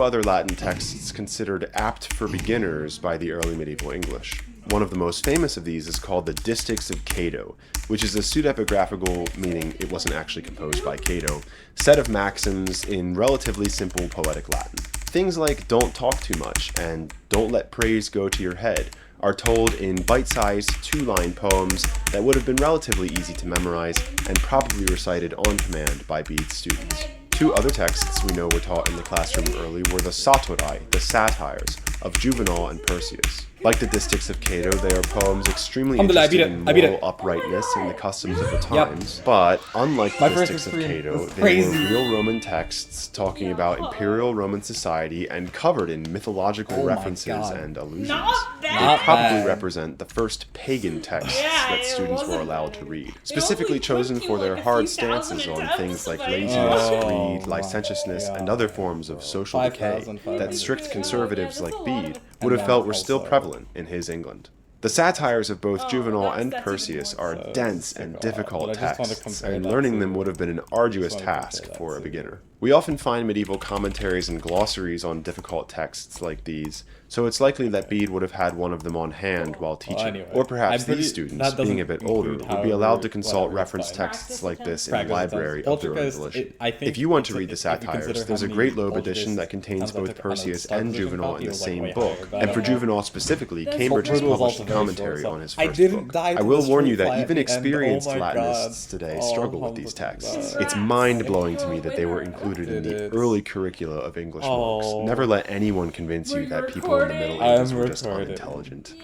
other Latin texts considered apt for beginners by the early medieval English. One of the most famous of these is called the Distichs of Cato, which is a pseudepigraphical, meaning it wasn't actually composed by Cato, set of maxims in relatively simple poetic Latin. Things like "don't talk too much" and "don't let praise go to your head" are told in bite-sized, two-line poems that would have been relatively easy to memorize and probably recited on command by Bede's students. Two other texts we know were taught in the classroom early were the Saturai, the satires, of Juvenal and Persius. Like the Distichs of Cato, they are poems extremely interested in moral uprightness and the customs of the times, but unlike the Distichs of Cato, they were real Roman texts talking about imperial Roman society and covered in mythological references and allusions. They probably represent the first pagan texts that students were allowed to read, specifically chosen for their hard stances on things like laziness, greed, licentiousness, and other forms of social decay that strict conservatives like Bede would have felt were still prevalent in his England. The satires of both Juvenal and Persius are dense and difficult texts, and learning them would have been an arduous task for a beginner. We often find medieval commentaries and glossaries on difficult texts like these, so it's likely that Bede would have had one of them on hand while teaching. Or perhaps these students, being a bit older, would be allowed to consult reference texts like this in the library of their own volition. If you want to read the satires, there's a great Loeb edition that contains both Persius and Juvenal in the same book, and for Juvenal specifically, Cambridge has published a commentary on his first book. I will warn you that even experienced Latinists today struggle with these texts. It's mind-blowing to me that they were included in the early curricula of English monks. Never let anyone convince you that people in the Middle Ages were just unintelligent.